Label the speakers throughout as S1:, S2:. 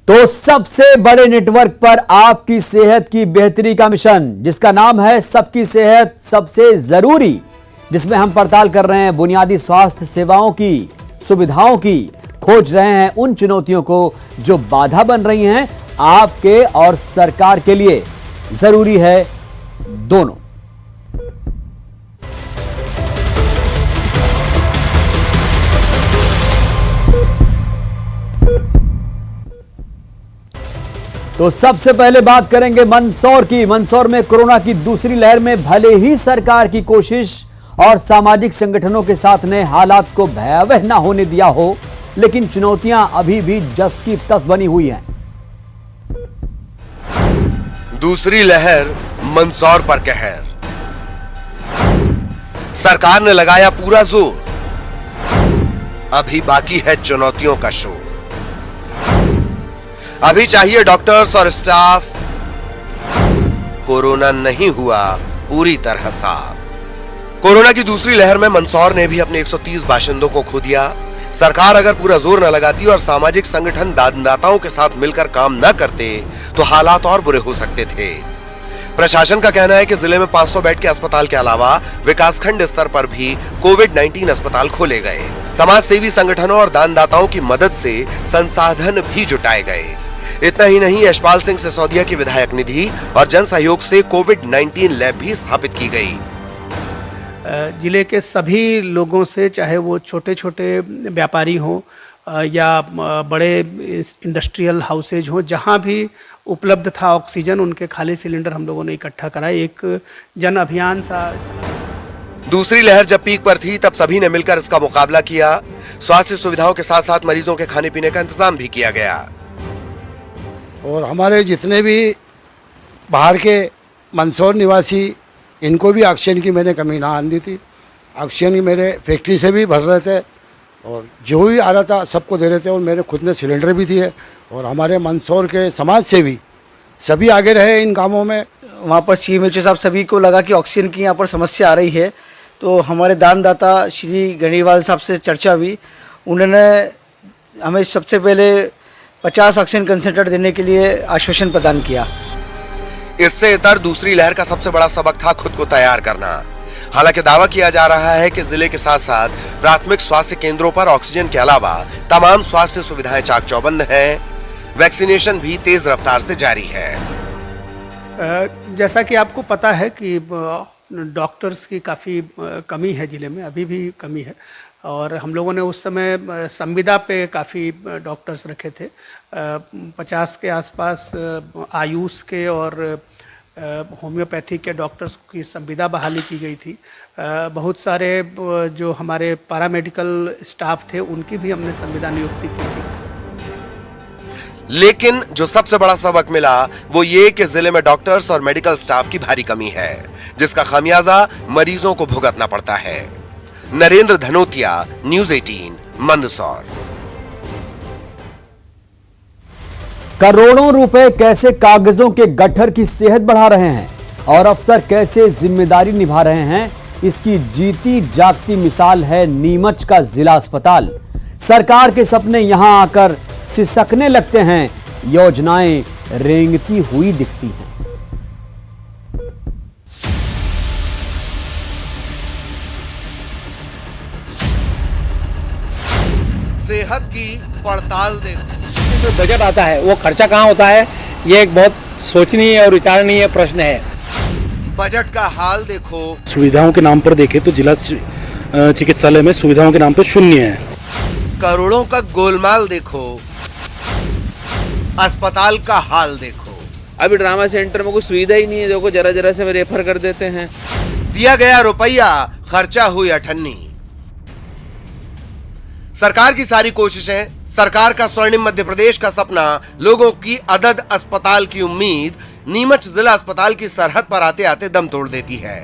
S1: तो सबसे बड़े नेटवर्क पर आपकी सेहत की बेहतरी का मिशन, जिसका नाम है सबकी सेहत सबसे जरूरी, जिसमें हम पड़ताल कर रहे हैं बुनियादी स्वास्थ्य सेवाओं की, सुविधाओं की, खोज रहे हैं उन चुनौतियों को जो बाधा बन रही हैं आपके और सरकार के लिए। जरूरी है दोनों। तो सबसे पहले बात करेंगे मंदसौर की। मंदसौर में कोरोना की दूसरी लहर में भले ही सरकार की कोशिश और सामाजिक संगठनों के साथ ने हालात को भयावह न होने दिया हो, लेकिन चुनौतियां अभी भी जस की तस बनी हुई हैं।
S2: दूसरी लहर मंदसौर पर कहर, सरकार ने लगाया पूरा जोर, अभी बाकी है चुनौतियों का शोर। अभी चाहिए डॉक्टर्स और स्टाफ, कोरोना नहीं हुआ पूरी तरह साफ। कोरोना की दूसरी लहर में मंदसौर ने भी अपने 130 बाशिंदों को खो दिया। सरकार अगर पूरा जोर न लगाती और सामाजिक संगठन दानदाताओं के साथ मिलकर काम न करते तो हालात और बुरे हो सकते थे। प्रशासन का कहना है कि जिले में 500 बेड के अस्पताल के अलावा विकासखंड स्तर पर भी कोविड-19 अस्पताल खोले गए। समाज सेवी संगठनों और दानदाताओं की मदद से संसाधन भी जुटाए गए। इतना ही नहीं, यशपाल सिंह सिसोदिया की विधायक निधि और जन सहयोग से कोविड-19 लैब भी स्थापित की गई।
S3: जिले के सभी लोगों से, चाहे वो छोटे छोटे व्यापारी हों या बड़े इंडस्ट्रियल हाउसेज हों, जहां भी उपलब्ध था ऑक्सीजन, उनके खाली सिलेंडर हम लोगों ने इकट्ठा कराए। एक जन अभियान सा।
S2: दूसरी लहर जब पीक पर थी तब सभी ने मिलकर इसका मुकाबला किया। स्वास्थ्य सुविधाओं के साथ साथ मरीजों के खाने पीने का इंतजाम भी किया गया।
S4: और हमारे जितने भी बाहर के मंदसौर निवासी, इनको भी ऑक्सीजन की मैंने कमी ना आने दी थी। ऑक्सीजन की मेरे फैक्ट्री से भी भर रहे थे और जो भी आ रहा था सबको दे रहे थे, और मेरे खुद ने सिलेंडर भी दिए। और हमारे मंदसौर के समाज सेवी सभी आगे रहे इन कामों में।
S5: वहाँ पर CMHO साहब सभी को लगा कि ऑक्सीजन की यहाँ पर समस्या आ रही है, तो हमारे दानदाता श्री गणेवाल साहब से चर्चा हुई। उन्होंने हमें सबसे पहले 50 ऑक्सीजन कंसंट्रेटर देने के लिए आश्वासन प्रदान किया।
S2: इससे इतर दूसरी लहर का सबसे बड़ा सबक था खुद को तैयार करना। हालांकि दावा किया जा रहा है कि जिले के साथ साथ प्राथमिक स्वास्थ्य केंद्रों पर ऑक्सीजन के अलावा तमाम स्वास्थ्य सुविधाएं चाक चौबंद हैं। वैक्सीनेशन भी तेज रफ्तार से जारी है।
S3: जैसा कि आपको पता है कि डॉक्टर्स की काफ़ी कमी है जिले में, अभी भी कमी है। और हम लोगों ने उस समय संविदा पे काफ़ी डॉक्टर्स रखे थे। 50 के आसपास आयुष के और होम्योपैथी के डॉक्टर्स की संविदा बहाली की गई थी। बहुत सारे जो हमारे पैरामेडिकल स्टाफ थे उनकी भी हमने संविदा नियुक्ति की थी।
S2: लेकिन जो सबसे बड़ा सबक मिला वो ये कि जिले में डॉक्टर्स और मेडिकल स्टाफ की भारी कमी है, जिसका खामियाजा मरीजों को भुगतना पड़ता है। नरेंद्र धनोतिया, न्यूज़ 18, मंदसौर।
S1: करोड़ों रुपए कैसे कागजों के गट्ठर की सेहत बढ़ा रहे हैं और अफसर कैसे जिम्मेदारी निभा रहे हैं, इसकी जीती जागती मिसाल है नीमच का जिला अस्पताल। सरकार के सपने यहां आकर सिसकने लगते हैं, योजनाएं रेंगती हुई दिखती हैं।
S2: सेहत की पड़ताल देखो।
S6: जो बजट आता है वो खर्चा कहाँ होता है, ये एक बहुत सोचनीय और विचारणीय प्रश्न है।
S2: बजट का हाल देखो।
S7: सुविधाओं के नाम पर देखें तो जिला चिकित्सालय में सुविधाओं के नाम पर शून्य है।
S2: करोड़ों का गोलमाल देखो। अस्पताल का हाल देखो।
S8: अभी ड्रामा सेंटर में कोई सुविधा ही नहीं है, देखो जरा जरा से रेफर कर देते हैं।
S2: दिया गया रुपया, खर्चा हुई अठन्नी। सरकार की सारी कोशिशें, सरकार का स्वर्णिम मध्य प्रदेश का सपना, लोगों की अदद अस्पताल की उम्मीद नीमच जिला अस्पताल की सरहद पर आते आते दम तोड़ देती है।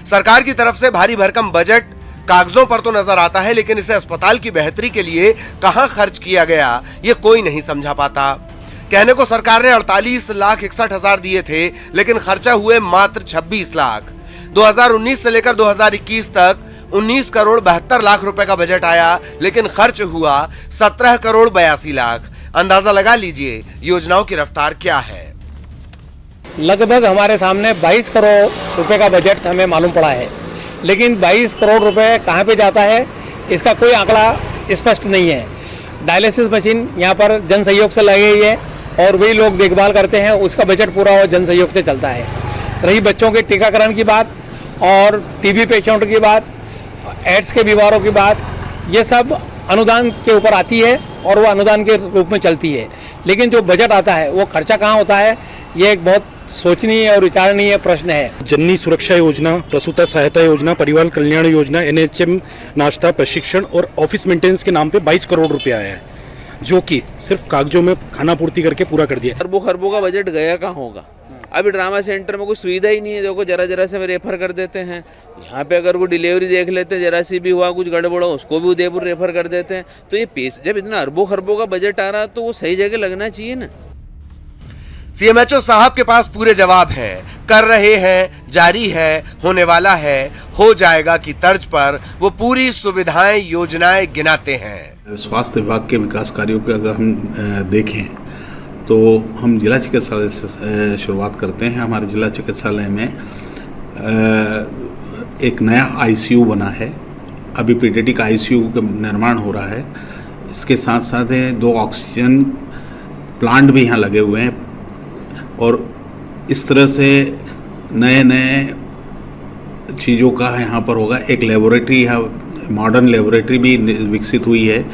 S2: सरकार की तरफ से भारी भरकम बजट कागजों पर तो नजर आता है, लेकिन इसे अस्पताल की बेहतरी के लिए कहां खर्च किया गया ये कोई नहीं समझा पाता। कहने को सरकार ने 48,61,000 दिए थे, लेकिन खर्चा हुए मात्र 26 लाख। 2019 से लेकर 2021 तक 19 करोड़ 72 लाख रुपए का बजट आया, लेकिन खर्च हुआ 17 करोड़ 82 लाख। अंदाजा लगा लीजिए योजनाओं की रफ्तार क्या है।
S6: लगभग हमारे सामने 22 करोड़ रुपए का बजट हमें मालूम पड़ा है, लेकिन 22 करोड़ रुपए कहाँ पे जाता है इसका कोई आंकड़ा स्पष्ट नहीं है। डायलिसिस मशीन यहाँ पर जन सहयोग से लगी हुई है और वही लोग देखभाल करते हैं, उसका बजट पूरा वो जन सहयोग से चलता है। रही बच्चों के टीकाकरण की बात और टीबी पेशेंट की बात, एड्स के बीमारों की बात, ये सब अनुदान के ऊपर आती है और वो अनुदान के रूप में चलती है। लेकिन जो बजट आता है वो खर्चा कहाँ होता है, ये एक बहुत सोचनीय और विचारणीय प्रश्न है।
S7: जननी सुरक्षा योजना, प्रसूता सहायता योजना, परिवार कल्याण योजना, NHM नाश्ता प्रशिक्षण और ऑफिस मेंटेनेंस के नाम पे 22 करोड़ रुपया आया है, जो कि सिर्फ कागजों में खाना पूर्ति करके पूरा कर दिया।
S8: अरबों खरबों का बजट गया कहाँ होगा। अभी ड्रामा सेंटर में कोई सुविधा ही नहीं है, देखो जरा से रेफर कर देते हैं। यहाँ पे अगर वो डिलीवरी देख लेते हैं, जरा सी भी हुआ कुछ गड़बड़ उसको भी उदयपुर रेफर कर देते हैं। तो ये पैसे जब इतना अरबों खरबों का बजट आ रहा तो वो सही जगह लगना चाहिए ना।
S2: CMHO साहब के पास पूरे जवाब हैं, कर रहे हैं, जारी है, होने वाला है, हो जाएगा की तर्ज पर वो पूरी सुविधाएं योजनाएं गिनाते हैं।
S9: स्वास्थ्य विभाग के विकास कार्यों के अगर हम देखें तो हम जिला चिकित्सालय से शुरुआत करते हैं। हमारे जिला चिकित्सालय में एक नया ICU बना है, अभी पीडियाट्रिक ICU का निर्माण हो रहा है। इसके साथ साथ 2 ऑक्सीजन प्लांट भी यहाँ लगे हुए हैं और इस तरह से नए चीज़ों का यहाँ पर होगा। एक लेबोरेटरी, मॉडर्न लेबोरेटरी भी विकसित हुई है।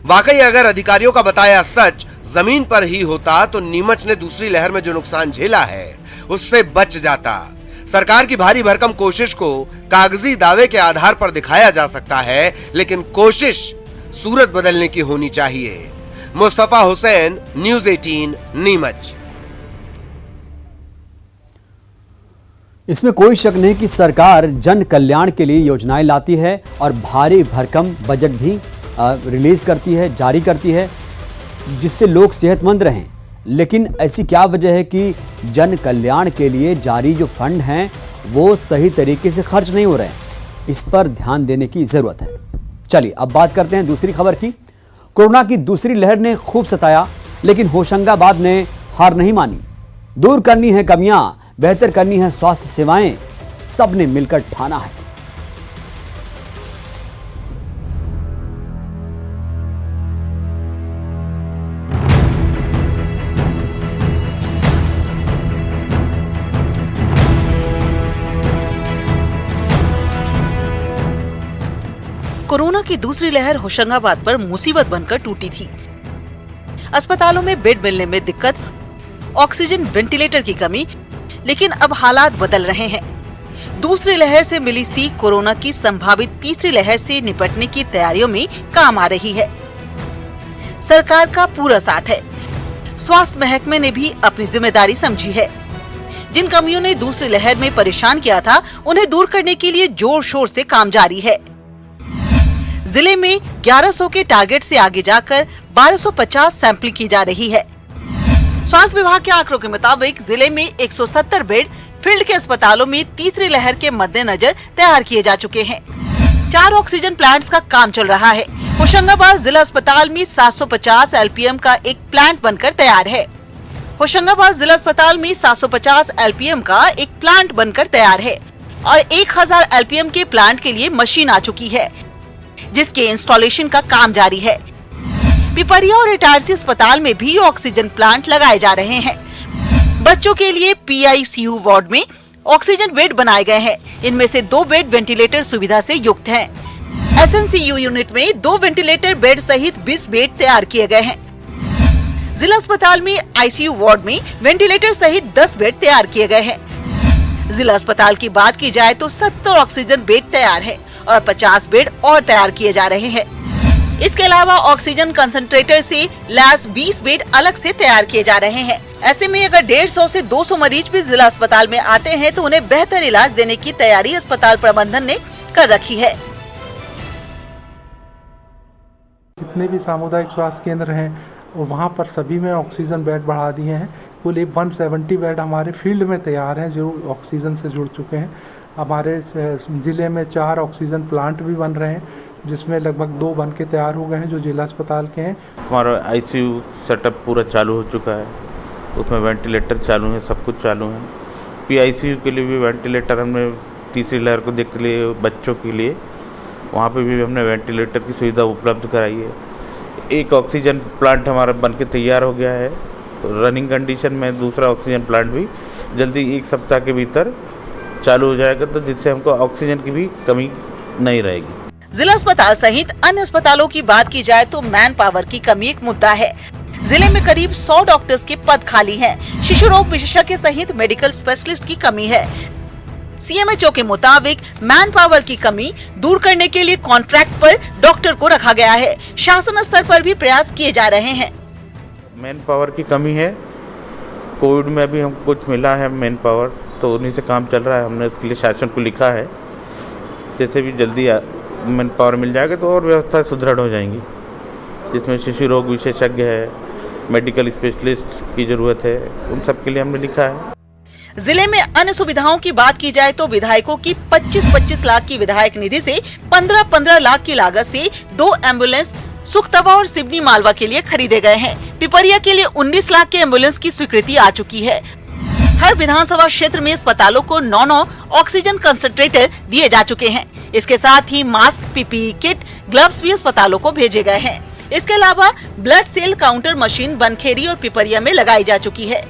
S2: वाकई अगर अधिकारियों का बताया सच जमीन पर ही होता तो नीमच ने दूसरी लहर में जो नुकसान झेला है उससे बच जाता। सरकार की भारी भरकम कोशिश को कागजी दावे के आधार पर दिखाया जा सकता है, लेकिन कोशिश सूरत बदलने की होनी चाहिए। मुस्तफा हुसैन, न्यूज़ 18, नीमच।
S1: इसमें कोई शक नहीं कि सरकार जन कल्याण के लिए योजनाएं लाती है और भारी भरकम बजट भी रिलीज करती है, जारी करती है, जिससे लोग सेहतमंद रहें। लेकिन ऐसी क्या वजह है कि जन कल्याण के लिए जारी जो फंड हैं वो सही तरीके से खर्च नहीं हो रहे हैं? इस पर ध्यान देने की जरूरत है। चलिए अब बात करते हैं दूसरी खबर की। कोरोना की दूसरी लहर ने खूब सताया, लेकिन होशंगाबाद ने हार नहीं मानी। दूर करनी है कमियां, बेहतर करनी है स्वास्थ्य सेवाएं, सबने मिलकर ठाना है।
S10: कोरोना की दूसरी लहर होशंगाबाद पर मुसीबत बनकर टूटी थी। अस्पतालों में बेड मिलने में दिक्कत, ऑक्सीजन वेंटिलेटर की कमी, लेकिन अब हालात बदल रहे हैं। दूसरी लहर से मिली सीख कोरोना की संभावित तीसरी लहर से निपटने की तैयारियों में काम आ रही है। सरकार का पूरा साथ है। स्वास्थ्य महकमे ने भी अपनी जिम्मेदारी समझी है। जिन कमियों ने दूसरी लहर में परेशान किया था, उन्हें दूर करने के लिए जोर शोर से काम जारी है। जिले में 1100 के टारगेट से आगे जाकर 1250 सैंपलिंग की जा रही है। स्वास्थ्य विभाग के आंकड़ों के मुताबिक जिले में 170 बेड फील्ड के अस्पतालों में तीसरी लहर के मद्देनजर तैयार किए जा चुके हैं। 4 ऑक्सीजन प्लांट्स का काम चल रहा है। होशंगाबाद जिला अस्पताल में 750 LPM का एक प्लांट बनकर तैयार है। होशंगाबाद जिला अस्पताल में 750 LPM का एक प्लांट बनकर तैयार है और 1000 LPM के प्लांट के लिए मशीन आ चुकी है, जिसके इंस्टॉलेशन का काम जारी है। पिपरिया और इटारसी अस्पताल में भी ऑक्सीजन प्लांट लगाए जा रहे हैं। बच्चों के लिए PICU वार्ड में ऑक्सीजन बेड बनाए गए हैं। इनमें से 2 बेड वेंटिलेटर सुविधा से युक्त हैं। SNCU यूनिट में 2 वेंटिलेटर बेड सहित 20 बेड तैयार किए गए हैं। जिला अस्पताल में ICU वार्ड में वेंटिलेटर सहित 10 बेड तैयार किए गए हैं। जिला अस्पताल की बात की जाए तो 70 ऑक्सीजन बेड तैयार है और 50 बेड और तैयार किए जा रहे हैं। इसके अलावा ऑक्सीजन कंसंट्रेटर से लैस 20 बेड अलग से तैयार किए जा रहे हैं। ऐसे में अगर 150 से 200 मरीज भी जिला अस्पताल में आते हैं तो उन्हें बेहतर इलाज देने की तैयारी अस्पताल प्रबंधन ने कर रखी है।
S11: जितने भी सामुदायिक स्वास्थ्य केंद्र हैं वहाँ पर सभी में ऑक्सीजन बेड बढ़ा दिए हैं। कुल 170 बेड हमारे फील्ड में तैयार हैं जो ऑक्सीजन से जुड़ चुके हैं। हमारे ज़िले में 4 ऑक्सीजन प्लांट भी बन रहे हैं। जिसमें लगभग 2 बन के तैयार हो गए हैं जो जिला अस्पताल के हैं।
S12: हमारा आईसीयू सेटअप पूरा चालू हो चुका है, उसमें वेंटिलेटर चालू है, सब कुछ चालू है। पीआईसीयू के लिए भी वेंटिलेटर हमने तीसरी लहर को देखते लिए बच्चों के लिए वहाँ पे भी हमने वेंटिलेटर की सुविधा उपलब्ध कराई है। एक ऑक्सीजन प्लांट हमारा बनके तैयार हो गया है रनिंग कंडीशन में, दूसरा ऑक्सीजन प्लांट भी जल्दी 1 सप्ताह के भीतर चालू हो जाएगा, तो जिससे हमको ऑक्सीजन की भी कमी नहीं रहेगी।
S10: जिला अस्पताल सहित अन्य अस्पतालों की बात की जाए तो मैन पावर की कमी एक मुद्दा है। जिले में करीब 100 डॉक्टर्स के पद खाली हैं। शिशु रोग विशेषज्ञ सहित मेडिकल स्पेशलिस्ट की कमी है। सीएमएचओ के मुताबिक मैन पावर की कमी दूर करने के लिए कॉन्ट्रैक्ट पर डॉक्टर को रखा गया है। शासन स्तर पर भी प्रयास किए जा रहे हैं।
S12: मैन पावर की कमी है, कोविड में भी हमको कुछ मिला है मैन पावर, तो उन्हीं से काम चल रहा है। हमने उसके लिए शासन को लिखा है, जैसे भी जल्दी मैन पावर मिल जाएगा तो और व्यवस्था सुदृढ़ हो जाएंगी, जिसमें शिशु रोग विशेषज्ञ है, मेडिकल स्पेशलिस्ट की जरूरत है, उन सब के लिए हमने लिखा है।
S10: जिले में अन्य सुविधाओं की बात की जाए तो विधायकों की 25-25 लाख की विधायक निधि से 15-15 लाख की लागत से 2 एम्बुलेंस सुखतवा और सिवनी मालवा के लिए खरीदे गए हैं। पिपरिया के लिए 19 लाख के एम्बुलेंस की स्वीकृति आ चुकी है। हर विधानसभा क्षेत्र में अस्पतालों को 9 ऑक्सीजन कंसंट्रेटर दिए जा चुके हैं। इसके साथ ही मास्क, पीपीई किट, ग्लव्स भी अस्पतालों को भेजे गए हैं। इसके अलावा blood cell counter machine Bankhedi और पिपरिया में लगाई जा चुकी है।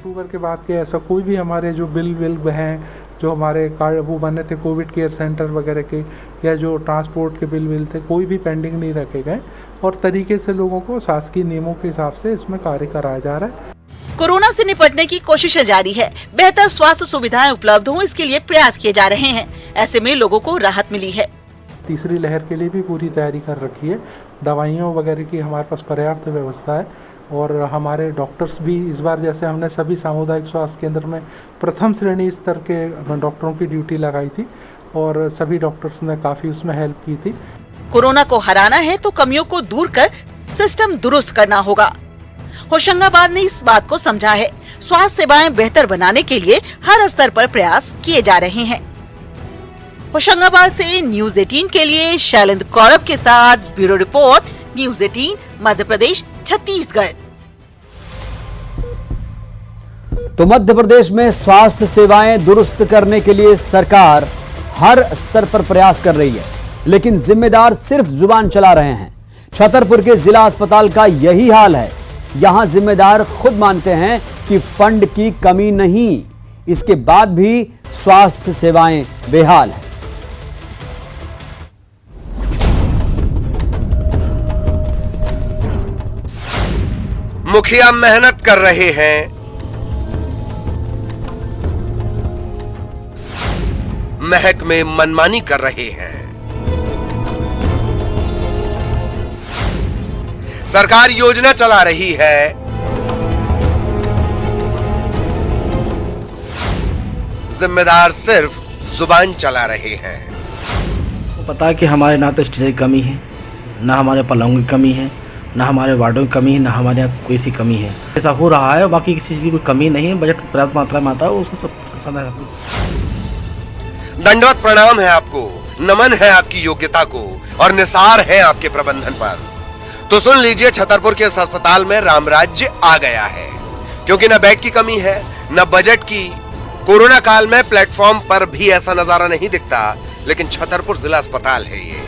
S11: अक्टूबर के बाद के ऐसा कोई भी हमारे जो बिल हैं, जो हमारे कार्ड वो बने थे कोविड केयर सेंटर वगैरह के, या जो ट्रांसपोर्ट के बिल थे, कोई भी पेंडिंग नहीं रखे गए और तरीके से लोगों को शासकीय नियमों के हिसाब से इसमें कार्य कराया जा रहा है।
S10: कोरोना से निपटने की कोशिशें जारी है। बेहतर स्वास्थ्य सुविधाएं उपलब्ध हों, इसके लिए प्रयास किए जा रहे हैं। ऐसे में लोगों को राहत मिली है।
S11: तीसरी लहर के लिए भी पूरी तैयारी कर रखी है। दवाइयों वगैरह की हमारे पास पर्याप्त व्यवस्था है और हमारे डॉक्टर्स भी इस बार, जैसे हमने सभी सामुदायिक स्वास्थ्य केंद्र में प्रथम श्रेणी स्तर के डॉक्टरों की ड्यूटी लगाई थी और सभी डॉक्टर्स ने काफी उसमें हेल्प की थी।
S10: कोरोना को हराना है तो कमियों को दूर कर सिस्टम दुरुस्त करना होगा। होशंगाबाद ने इस बात को समझा है। स्वास्थ्य सेवाएं बेहतर बनाने के लिए हर स्तर पर प्रयास किए जा रहे हैं। होशंगाबाद से न्यूज़ 18 के लिए शैलेंद्र कौरव के साथ bureau report, news 18 Madhya Pradesh Chhattisgarh.
S1: तो मध्य प्रदेश में स्वास्थ्य सेवाएं दुरुस्त करने के लिए सरकार हर स्तर पर प्रयास कर रही है, लेकिन जिम्मेदार सिर्फ जुबान चला रहे हैं। छतरपुर के जिला अस्पताल का यही हाल है। यहां जिम्मेदार खुद मानते हैं कि फंड की कमी नहीं, इसके बाद भी स्वास्थ्य सेवाएं बेहाल हैं।
S2: मुखिया मेहनत कर रहे हैं, महक में मनमानी कर रहे हैं। सरकार योजना चला रही है, जिम्मेदार सिर्फ जुबान चला रहे हैं।
S5: पता है कि हमारे ना तो स्टेज की कमी है, ना हमारे पलंग की कमी है, ना हमारे वार्डों की कमी है, ना हमारे यहाँ कोई सी कमी है। ऐसा हो रहा है, बाकी किसी चीज़ की कोई कमी नहीं है। बजट पर्याप्त मात्रा में आता है, उसको सब
S2: दंडवत प्रणाम है आपको, नमन है आपकी योग्यता को और निसार है आपके प्रबंधन पर। तो सुन लीजिए, छतरपुर के इस अस्पताल में रामराज्य आ गया है, क्योंकि न बेड की कमी है, न बजट की। कोरोना काल में प्लेटफॉर्म पर भी ऐसा नजारा नहीं दिखता, लेकिन छतरपुर जिला अस्पताल है ये।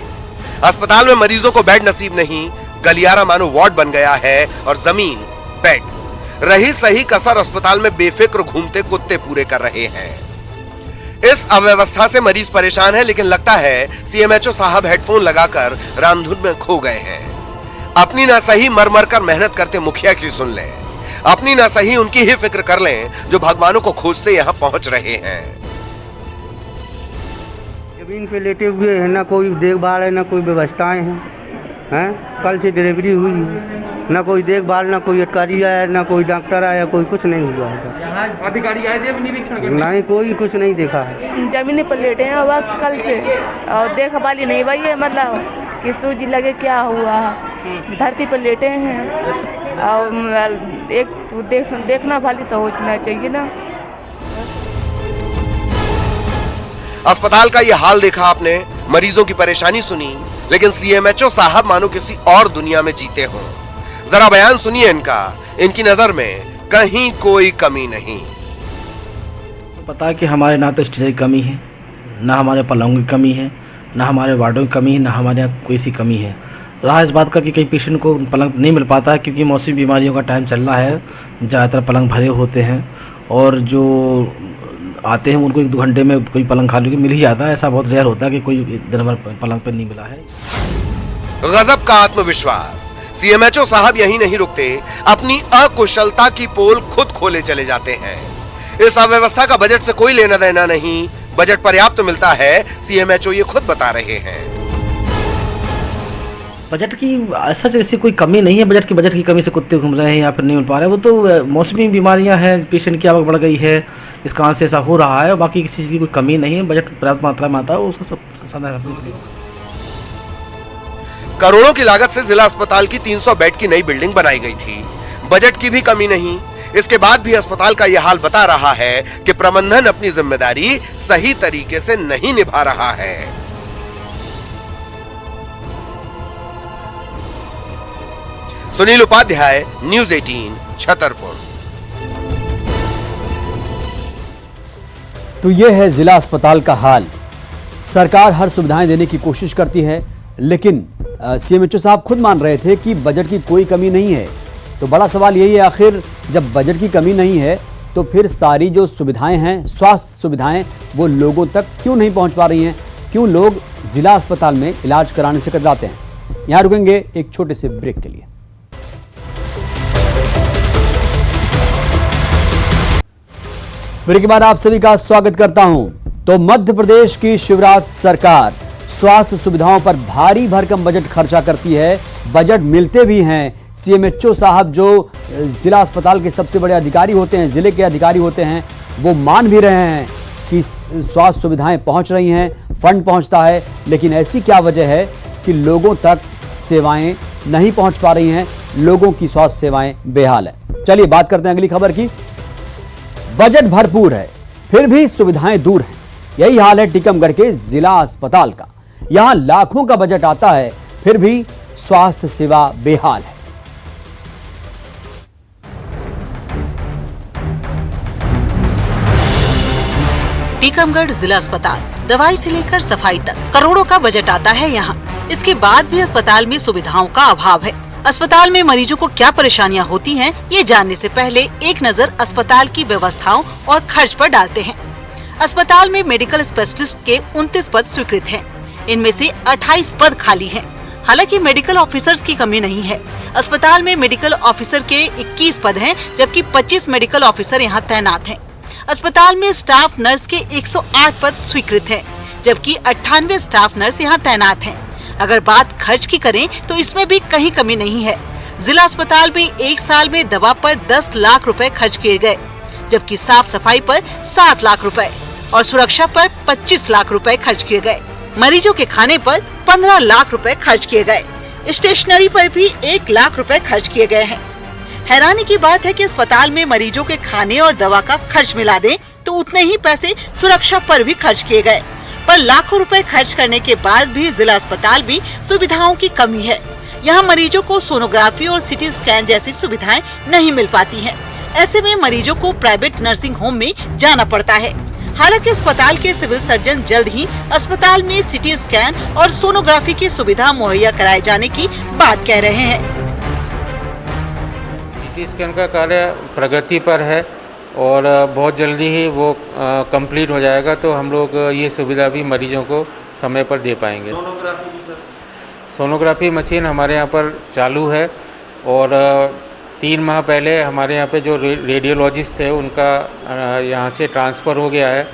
S2: अस्पताल में मरीजों को बेड नसीब नहीं, गलियारा मानो वार्ड बन गया है और जमीन बेड। रही सही कसर अस्पताल में बेफिक्र घूमते कुत्ते पूरे कर रहे हैं। इस अव्यवस्था से मरीज परेशान है, लेकिन लगता है सीएमएचओ साहब हेडफोन लगाकर रामधुन में खो गए हैं। अपनी ना सही मर मर कर मेहनत करते मुखिया की सुन लें, अपनी ना सही उनकी ही फिक्र कर लें जो भगवानों को खोजते यहां पहुंच रहे हैं।
S13: जमीन पे लेटे हुए हैं, ना कोई देखभाल है, ना कोई व्यवस्थाएं हैं। कल से डिलीवरी हुई, ना कोई देखभाल, ना कोई अधिकारी आया, ना कोई डॉक्टर आया, कोई कुछ नहीं हुआ है।
S6: अधिकारी आए थे निरीक्षण करने?
S13: नहीं, कोई कुछ नहीं देखा है।
S14: जमीन पर लेटे हैं बस कल से, और देखभाली नहीं भाई है, मतलब कि सूजी लगे क्या हुआ, धरती पर लेटे हैं। और एक देखना भाली तो होना चाहिए ना।
S2: अस्पताल का ये हाल देखा आपने, मरीजों की परेशानी सुनी, लेकिन सीएमएचओ साहब मानो किसी और दुनिया में जीते हों। जरा बयान सुनिए इनका। इनकी नजर में कहीं कोई कमी नहीं।
S5: पता है कि हमारे ना तो स्टेज की कमी है, ना हमारे पलंगों की कमी है, ना हमारे वार्डों की कमी है, ना हमारे यहाँ कोई सी कमी है। रहा इस बात का कि कई पेशेंट को पलंग नहीं मिल पाता है क्योंकि मौसमी बीमारियों का टाइम चल रहा है, ज़्यादातर पलंग भरे होते हैं और जो आते हैं उनको 1-2 घंटे में कोई पलंग खाली मिल ही जाता है। ऐसा बहुत रेयर होता है कि कोई दिन भर पलंग पर नहीं मिला है।
S2: गजब का आत्मविश्वास। सीएमएचओ साहब यहीं नहीं रुकते, अपनी अकुशलता की पोल खुद खोले चले जाते हैं। इस अव्यवस्था का बजट से कोई लेना देना नहीं, बजट पर्याप्त तो मिलता है, सीएमएचओ ये खुद बता रहे हैं।
S5: बजट की ऐसा जैसी कोई कमी नहीं है। बजट की कमी से कुत्ते घूम रहे हैं या फिर नहीं मिल पा रहे हैं। वो तो मौसमी बीमारियां हैं, पेशेंट की आवक बढ़ गई है, इस कारण से ऐसा हो रहा है। बाकी किसी चीज की कोई कमी नहीं है। बजट पर्याप्त मात्रा में आता है, उसका सब
S2: करोड़ों की लागत से जिला अस्पताल की 300 बेड की नई बिल्डिंग बनाई गई थी। बजट की भी कमी नहीं। इसके बाद भी अस्पताल का यह हाल बता रहा है कि प्रबंधन अपनी जिम्मेदारी सही तरीके से नहीं निभा रहा है। सुनील उपाध्याय, न्यूज़ 18, छतरपुर।
S1: तो यह है जिला अस्पताल का हाल। सरकार हर सुविधाएं देने की कोशिश करती है, लेकिन सीएमएचओ साहब खुद मान रहे थे कि बजट की कोई कमी नहीं है। तो बड़ा सवाल यही है, आखिर जब बजट की कमी नहीं है तो फिर सारी जो सुविधाएं हैं, स्वास्थ्य सुविधाएं, वो लोगों तक क्यों नहीं पहुंच पा रही हैं? क्यों लोग जिला अस्पताल में इलाज कराने से कतराते हैं? यहां रुकेंगे एक छोटे से ब्रेक के लिए। ब्रेक के बाद आप सभी का स्वागत करता हूं। तो मध्य प्रदेश की शिवराज सरकार स्वास्थ्य सुविधाओं पर भारी भरकम बजट खर्चा करती है। बजट मिलते भी हैं। सीएमएचओ साहब जो जिला अस्पताल के सबसे बड़े अधिकारी होते हैं, जिले के अधिकारी होते हैं, वो मान भी रहे हैं कि स्वास्थ्य सुविधाएं पहुंच रही हैं, फंड पहुंचता है, लेकिन ऐसी क्या वजह है कि लोगों तक सेवाएं नहीं पहुंच पा रही हैं, लोगों की स्वास्थ्य सेवाएं बेहाल है। चलिए बात करते हैं अगली खबर की। बजट भरपूर है, फिर भी सुविधाएं दूर हैं। यही हाल है टीकमगढ़ के जिला अस्पताल का। यहां लाखों का बजट आता है, फिर भी स्वास्थ्य सेवा बेहाल है।
S10: टीकमगढ़ जिला अस्पताल, दवाई से लेकर सफाई तक करोड़ों का बजट आता है यहाँ। इसके बाद भी अस्पताल में सुविधाओं का अभाव है। अस्पताल में मरीजों को क्या परेशानियां होती हैं, ये जानने से पहले एक नजर अस्पताल की व्यवस्थाओं और खर्च पर डालते हैं। अस्पताल में मेडिकल स्पेशलिस्ट के 29 पद स्वीकृत हैं। इनमें से 28 पद खाली हैं। हालांकि मेडिकल ऑफिसर्स की कमी नहीं है। अस्पताल में मेडिकल ऑफिसर के 21 पद हैं, जबकि 25 मेडिकल ऑफिसर यहाँ तैनात हैं। अस्पताल में स्टाफ नर्स के 108 पद स्वीकृत हैं, जबकि 98 स्टाफ नर्स यहाँ तैनात हैं। अगर बात खर्च की करें तो इसमें भी कहीं कमी नहीं है। जिला अस्पताल में एक साल में दवा पर 10 लाख रुपए खर्च किए गए, जबकि साफ सफाई पर 7 लाख रुपए और सुरक्षा पर 25 लाख रुपए खर्च किए गए। मरीजों के खाने पर 15 लाख रुपए खर्च किए गए। स्टेशनरी पर भी 1 लाख रुपए खर्च किए गए हैं। हैरानी की बात है कि अस्पताल में मरीजों के खाने और दवा का खर्च मिला दें तो उतने ही पैसे सुरक्षा पर भी खर्च किए गए। पर लाखों रुपए खर्च करने के बाद भी जिला अस्पताल में सुविधाओं की कमी है। यहाँ मरीजों को सोनोग्राफी और सिटी स्कैन जैसी सुविधाएं नहीं मिल पाती हैं। ऐसे में मरीजों को प्राइवेट नर्सिंग होम में जाना पड़ता है। हालांकि अस्पताल के सिविल सर्जन जल्द ही अस्पताल में सिटी स्कैन और सोनोग्राफी की सुविधा मुहैया कराए जाने की बात कह रहे हैं।
S15: सिटी स्कैन का कार्य प्रगति पर है और बहुत जल्दी ही वो कंप्लीट हो जाएगा, तो हम लोग ये सुविधा भी मरीजों को समय पर दे पाएंगे। सोनोग्राफी मशीन हमारे यहाँ पर चालू है और 3 माह पहले हमारे यहाँ पे जो रेडियोलॉजिस्ट थे उनका यहाँ से ट्रांसफ़र हो गया है।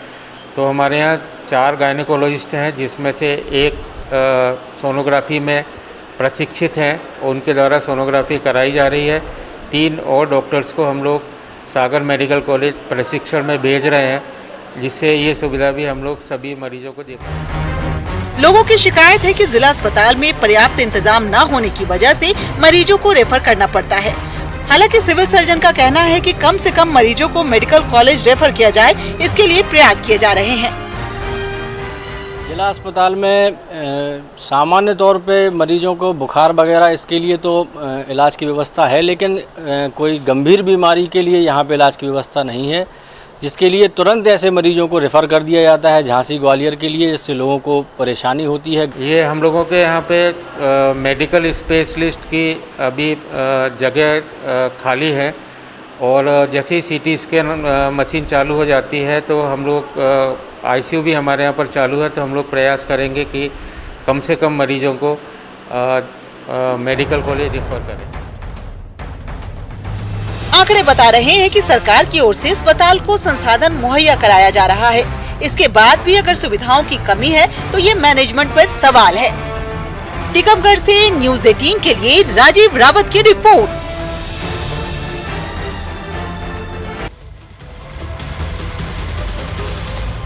S15: तो हमारे यहाँ 4 गायनेकोलॉजिस्ट हैं, जिसमें से एक सोनोग्राफी में प्रशिक्षित हैं, उनके द्वारा सोनोग्राफी कराई जा रही है। 3 और डॉक्टर्स को हम लोग सागर मेडिकल कॉलेज प्रशिक्षण में भेज रहे हैं, जिससे ये सुविधा भी हम लोग सभी मरीजों को दे पाएंगे।
S10: लोगों की शिकायत है कि जिला अस्पताल में पर्याप्त इंतजाम न होने की वजह से मरीजों को रेफर करना पड़ता है। हालांकि सिविल सर्जन का कहना है कि कम से कम मरीजों को मेडिकल कॉलेज रेफर किया जाए, इसके लिए प्रयास किए जा रहे हैं।
S16: जिला अस्पताल में सामान्य तौर पे मरीजों को बुखार वगैरह इसके लिए तो इलाज की व्यवस्था है, लेकिन कोई गंभीर बीमारी के लिए यहाँ पे इलाज की व्यवस्था नहीं है, जिसके लिए तुरंत ऐसे मरीजों को रेफ़र कर दिया जाता है झांसी ग्वालियर के लिए, जिससे लोगों को परेशानी होती है।
S15: ये हम लोगों के यहाँ पे मेडिकल स्पेशलिस्ट की अभी जगह खाली है, और जैसे ही सीटी स्कैन मशीन चालू हो जाती है तो हम लोग आईसीयू भी हमारे यहाँ पर चालू है, तो हम लोग प्रयास करेंगे कि कम से कम मरीजों को मेडिकल कॉलेज रेफर करें।
S10: आंकड़े बता रहे हैं कि सरकार की ओर से अस्पताल को संसाधन मुहैया कराया जा रहा है। इसके बाद भी अगर सुविधाओं की कमी है तो ये मैनेजमेंट पर सवाल है। टीकमगढ़ से न्यूज़ 18 के लिए राजीव रावत की रिपोर्ट।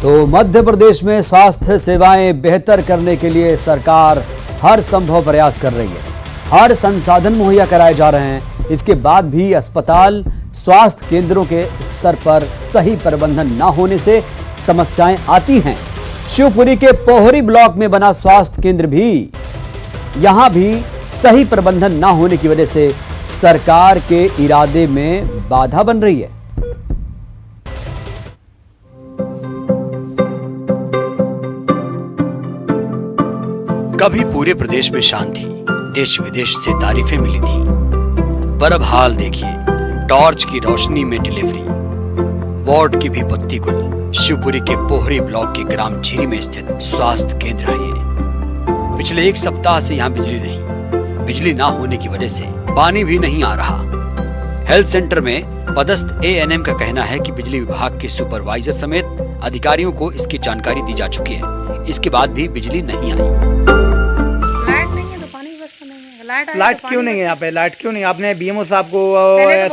S1: तो मध्य प्रदेश में स्वास्थ्य सेवाएं बेहतर करने के लिए सरकार हर संभव प्रयास कर रही है, हर संसाधन मुहैया कराए जा रहे हैं। इसके बाद भी अस्पताल, स्वास्थ्य केंद्रों के स्तर पर सही प्रबंधन न होने से समस्याएं आती हैं। शिवपुरी के पोहरी ब्लॉक में बना स्वास्थ्य केंद्र भी, यहां भी सही प्रबंधन न होने की वजह से सरकार के इरादे में बाधा बन रही है।
S17: कभी पूरे प्रदेश में शांति, देश विदेश से तारीफें मिली थी, पर अब हाल देखिए, टॉर्च की रोशनी में डिलीवरी। वार्ड की भी बत्ती गुल। शिवपुरी के पोहरी ब्लॉक के ग्राम झीरी में स्थित स्वास्थ्य केंद्र है ये। पिछले एक सप्ताह से यहाँ बिजली नहीं, बिजली ना होने की वजह से पानी भी नहीं आ रहा। हेल्थ सेंटर में पदस्थ एएनएम का कहना है कि बिजली विभाग के सुपरवाइजर समेत अधिकारियों को इसकी जानकारी दी जा चुकी है, इसके बाद भी बिजली नहीं आई।
S18: लाइट क्यों नहीं है यहाँ पे? लाइट क्यों नहीं? आपने बीएमओ साहब को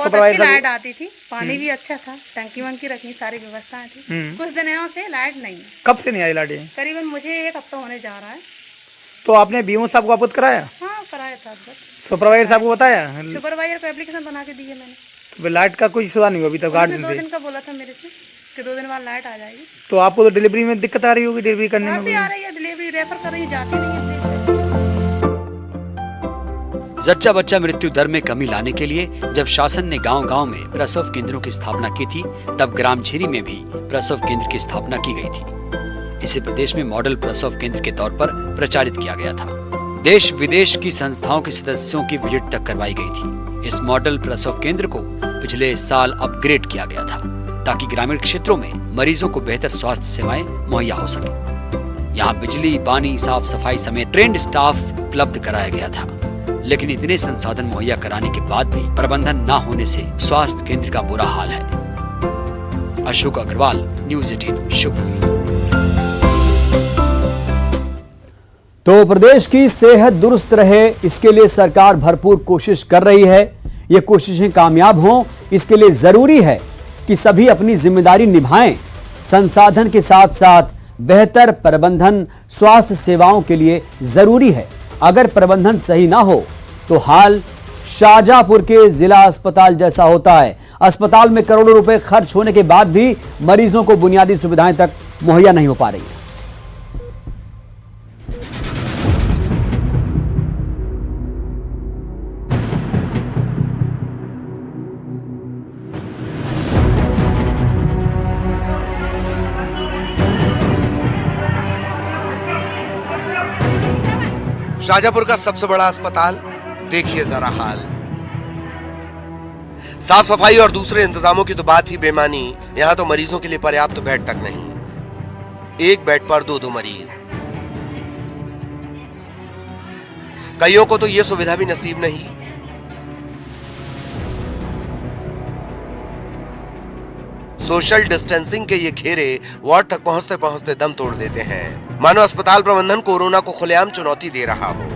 S14: सुपरवाइजर लाइट आती थी, पानी भी अच्छा था, टंकी वंकी रखनी, सारी व्यवस्थाएं थी। कुछ दिनों से लाइट नहीं है।
S18: कब से नहीं आई लाइट?
S14: करीबन मुझे 1 हफ्ता होने जा रहा है।
S18: तो आपने बीएमओ साहब को अवगत कराया?
S14: हाँ, कराया था।
S18: सुपरवाइजर साहब को बताया?
S14: सुपरवाइजर को एप्लीकेशन बना के दी है मैंने।
S18: तो लाइट का कोई सुधार नहीं हुआ अभी तक?
S14: 2 दिन का बोला था मेरे से कि 2 दिन बाद लाइट आ जाएगी।
S18: तो आपको तो डिलीवरी में दिक्कत आ रही होगी, डिलीवरी करने में?
S14: आ रही है, डिलीवरी रेफर कर रही, जाती नहीं है।
S17: जच्चा बच्चा मृत्यु दर में कमी लाने के लिए जब शासन ने गांव-गांव में प्रसव केंद्रों की स्थापना की थी, तब ग्राम झीरी में भी प्रसव केंद्र की स्थापना की गई थी। इसे प्रदेश में मॉडल प्रसव केंद्र के तौर पर प्रचारित किया गया था। देश विदेश की संस्थाओं के सदस्यों की विजिट तक करवाई गई थी। इस मॉडल प्रसव केंद्र को पिछले साल अपग्रेड किया गया था, ताकि ग्रामीण क्षेत्रों में मरीजों को बेहतर स्वास्थ्य सेवाएं मुहैया हो सके। यहाँ बिजली, पानी, साफ सफाई समेत ट्रेंड स्टाफ उपलब्ध कराया गया था, लेकिन इतने संसाधन मुहैया कराने के बाद भी प्रबंधन न होने से स्वास्थ्य केंद्र का बुरा हाल है। अशोक अग्रवाल, न्यूज़ 18 शिवपुरी।
S1: तो प्रदेश की सेहत दुरुस्त रहे, इसके लिए सरकार भरपूर कोशिश कर रही है। ये कोशिशें कामयाब हों, इसके लिए जरूरी है कि सभी अपनी जिम्मेदारी निभाएं। संसाधन के साथ साथ बेहतर प्रबंधन स्वास्थ्य सेवाओं के लिए जरूरी है। अगर प्रबंधन सही ना हो तो हाल शाहजहांपुर के जिला अस्पताल जैसा होता है। अस्पताल में करोड़ों रुपए खर्च होने के बाद भी मरीजों को बुनियादी सुविधाएं तक मुहैया नहीं हो पा रही है।
S2: शाहजहांपुर का सबसे बड़ा अस्पताल, देखिए जरा हाल। साफ सफाई और दूसरे इंतजामों की तो बात ही बेमानी, यहाँ तो मरीजों के लिए पर्याप्त बेड तक नहीं। एक बेड पर 2-2 मरीज। कईयों को तो यह सुविधा भी नसीब नहीं। सोशल डिस्टेंसिंग के ये घेरे वार्ड तक पहुंचते पहुंचते दम तोड़ देते हैं, मानो अस्पताल प्रबंधन कोरोना को खुलेआम चुनौती दे रहा हो।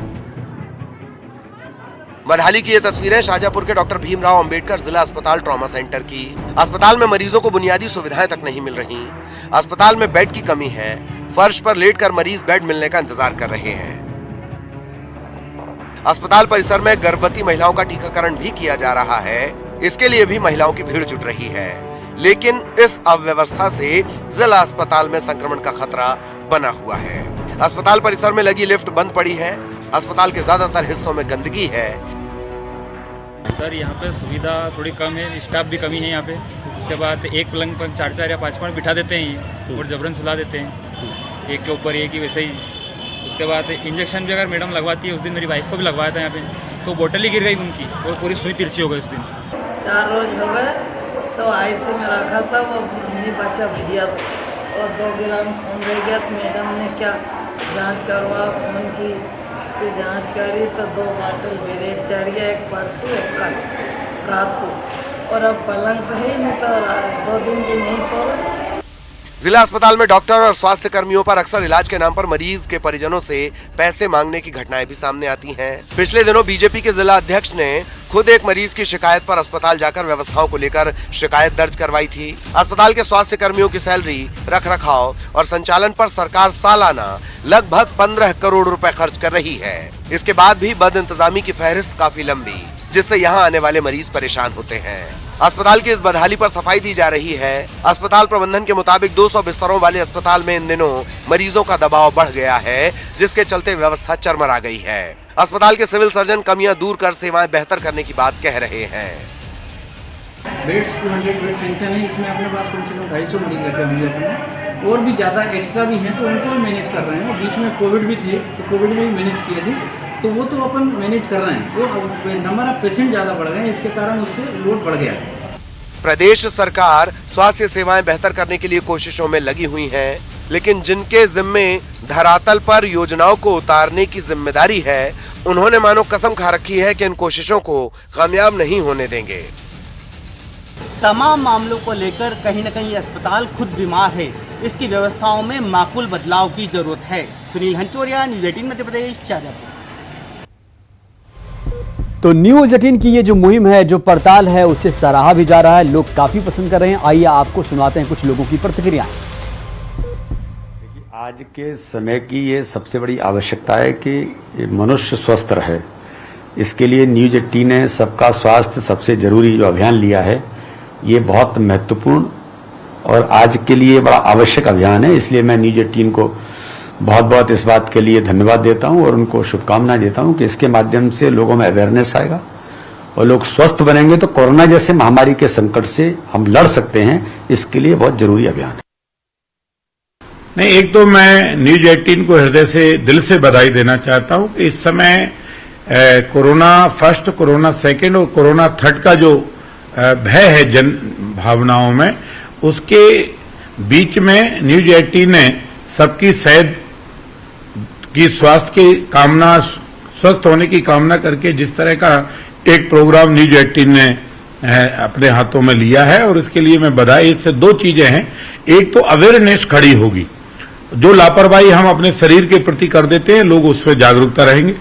S2: बदहाली की ये तस्वीरें शाहजहांपुर के डॉक्टर भीमराव अंबेडकर जिला अस्पताल ट्रॉमा सेंटर की। अस्पताल में मरीजों को बुनियादी सुविधाएं तक नहीं मिल रही। अस्पताल में बेड की कमी है। फर्श पर लेटकर मरीज बेड मिलने का इंतजार कर रहे हैं। अस्पताल परिसर में गर्भवती महिलाओं का टीकाकरण भी किया जा रहा है। इसके लिए भी महिलाओं की भीड़ जुट रही है, लेकिन इस अव्यवस्था से जिला अस्पताल में संक्रमण का खतरा बना हुआ है। अस्पताल परिसर में लगी लिफ्ट बंद पड़ी है। अस्पताल के ज्यादातर हिस्सों में गंदगी है।
S19: सर यहाँ पे सुविधा थोड़ी कम है, स्टाफ भी कमी है यहाँ पे। उसके बाद एक पलंग पर 4-4 या 5-5 बिठा देते हैं और जबरन सुला देते हैं, एक के ऊपर एक ही वैसे ही। उसके बाद इंजेक्शन भी अगर मैडम लगवाती है, उस दिन मेरी वाइफ को भी लगवाया था यहाँ पे, तो बोतल ही गिर गई उनकी और पूरी सुई तिरछी हो गई उस दिन।
S20: 4 रोज हो गए तो आईसीयू में रखा था, वो नहीं बचा भैया, और 2 ग्राम खून रह गया। तो मैडम ने क्या जांच करवा खून की, फिर जांच करी तो 2 बाटल ब्रेड चढ़ गया, एक परसों एक कल रात को, और अब पलंग पे ही नहीं तो 2 दिन भी नहीं सो रहा।
S2: जिला अस्पताल में डॉक्टर और स्वास्थ्य कर्मियों पर अक्सर इलाज के नाम पर मरीज के परिजनों से पैसे मांगने की घटनाएं भी सामने आती हैं। पिछले दिनों बीजेपी के जिला अध्यक्ष ने खुद एक मरीज की शिकायत पर अस्पताल जाकर व्यवस्थाओं को लेकर शिकायत दर्ज करवाई थी। अस्पताल के स्वास्थ्य कर्मियों की सैलरी, रखरखाव और संचालन पर सरकार सालाना लगभग 15 करोड़ रुपए खर्च कर रही है। इसके बाद भी बदइंतजामी की फहरिस्त काफी लंबी, जिससे यहाँ आने वाले मरीज परेशान होते हैं। अस्पताल की इस बदहाली पर सफाई दी जा रही है। अस्पताल प्रबंधन के मुताबिक 200 बिस्तरों वाले अस्पताल में इन दिनों मरीजों का दबाव बढ़ गया है, जिसके चलते व्यवस्था चरमरा गई है। अस्पताल के सिविल सर्जन कमियां दूर कर सेवाएं बेहतर करने की बात कह रहे हैं।
S21: बेड्स 200 बेड सेंक्शन है, इसमें अपने पास कम से कम 250 मरीज रखे हुए हैं, और भी ज़्यादा एक्स्ट्रा भी हैं तो उनको भी मैनेज कर रहे हैं। बीच में कोविड भी थे तो कोविड में भी मैनेज किए थे, तो वो तो अपन मैनेज कर रहे हैं। वो नंबर ऑफ पेशेंट ज़्यादा बढ़ गए हैं, इसके कारण उससे लोड बढ़ गया है।
S2: प्रदेश सरकार स्वास्थ्य सेवाएं बेहतर करने के लिए कोशिशों में लगी हुई है, लेकिन जिनके जिम्मे धरातल पर योजनाओं को उतारने की जिम्मेदारी है, उन्होंने मानो कसम खा रखी है कि इन कोशिशों को कामयाब नहीं होने देंगे।
S22: तमाम मामलों को लेकर कहीं न कहीं अस्पताल खुद बीमार है। इसकी व्यवस्थाओं में माकूल बदलाव की जरूरत है। सुनील हंचोरिया, न्यूज़ 18 मध्य प्रदेश, शाजापुर।
S1: तो न्यूज़ 18 की ये जो मुहिम है, जो पड़ताल है, उसे सराहा भी जा रहा है। लोग काफी पसंद कर रहे हैं। आइए आपको सुनाते हैं कुछ लोगों की प्रतिक्रियाएं।
S23: आज के समय की ये सबसे बड़ी आवश्यकता है कि मनुष्य स्वस्थ रहे। इसके लिए न्यूज़ 18 ने सबका स्वास्थ्य सबसे जरूरी जो अभियान लिया है, ये बहुत महत्वपूर्ण और आज के लिए बड़ा आवश्यक अभियान है। इसलिए मैं न्यूज़ 18 को बहुत बहुत इस बात के लिए धन्यवाद देता हूं और उनको शुभकामनाएं देता हूं कि इसके माध्यम से लोगों में अवेयरनेस आएगा और लोग स्वस्थ बनेंगे तो कोरोना जैसे महामारी के संकट से हम लड़ सकते हैं। इसके लिए बहुत जरूरी अभियान है।
S24: नहीं, एक तो मैं न्यूज़ 18 को हृदय से दिल से बधाई देना चाहता हूं कि इस समय कोरोना फर्स्ट, कोरोना सेकेंड और कोरोना थर्ड का जो भय है जन भावनाओं में, उसके बीच में न्यूज़ 18 ने सबकी सेहत की, स्वास्थ्य की कामना, स्वस्थ होने की कामना करके जिस तरह का एक प्रोग्राम न्यूज़ 18 ने अपने हाथों में लिया है, और इसके लिए मैं बधाई। इससे 2 चीजें हैं। एक तो अवेयरनेस खड़ी होगी, जो लापरवाही हम अपने शरीर के प्रति कर देते हैं, लोग उसमें जागरूकता रहेंगे।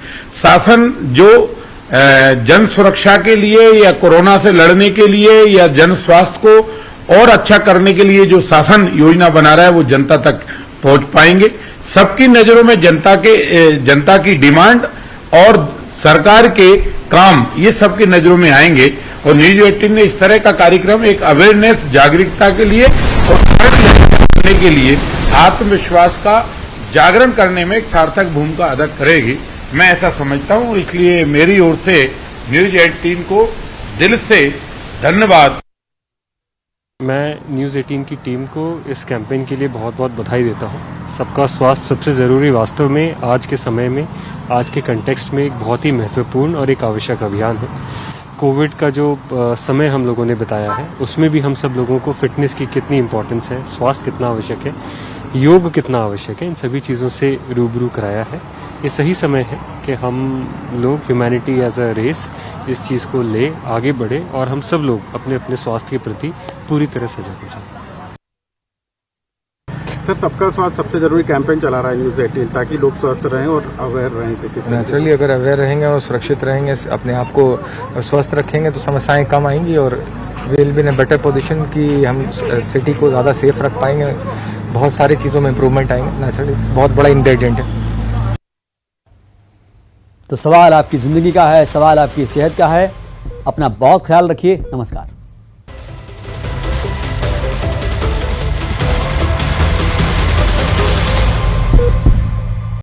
S24: शासन जो जन सुरक्षा के लिए या कोरोना से लड़ने के लिए या जन स्वास्थ्य को और अच्छा करने के लिए जो शासन योजना बना रहा है, वो जनता तक पहुंच पाएंगे। सबकी नजरों में जनता की डिमांड और सरकार के काम, ये सबकी नजरों में आएंगे। और न्यूज़ 18 ने इस तरह का कार्यक्रम एक अवेयरनेस, जागरूकता के लिए और करने के लिए आत्मविश्वास का जागरण करने में एक सार्थक भूमिका अदा करेगी, मैं ऐसा समझता हूं। इसलिए मेरी ओर से न्यूज़ 18 को दिल से धन्यवाद।
S25: मैं न्यूज़ 18 की टीम को इस कैंपेन के लिए बहुत बहुत बधाई देता हूं। सबका स्वास्थ्य सबसे ज़रूरी, वास्तव में आज के समय में, आज के कंटेक्स्ट में एक बहुत ही महत्वपूर्ण और एक आवश्यक अभियान है। कोविड का जो समय हम लोगों ने बताया है, उसमें भी हम सब लोगों को फिटनेस की कितनी इम्पोर्टेंस है, स्वास्थ्य कितना आवश्यक है, योग कितना आवश्यक है, इन सभी चीज़ों से रूबरू कराया है। ये सही समय है कि हम लोग, ह्यूमैनिटी एज अ रेस, इस चीज़ को ले आगे बढ़े और हम सब लोग अपने अपने स्वास्थ्य के प्रति पूरी तरह सजग हो जाए।
S26: सर, सबका स्वास्थ्य सबसे जरूरी कैंपेन चला रहा है न्यूज़ 18, ताकि लोग स्वस्थ रहें और अवेयर रहें।
S27: नेचुरली अगर अवेयर रहेंगे और सुरक्षित रहेंगे, अपने आप को स्वस्थ रखेंगे तो समस्याएं कम आएंगी और will be in a better position कि हम सिटी को ज़्यादा सेफ रख पाएंगे। बहुत सारी चीज़ों में इम्प्रूवमेंट आएंगे। नेचुरली बहुत बड़ा इंग्रेडिएंट है।
S1: तो सवाल आपकी जिंदगी का है, सवाल आपकी सेहत का है। अपना बहुत ख्याल रखिए। नमस्कार।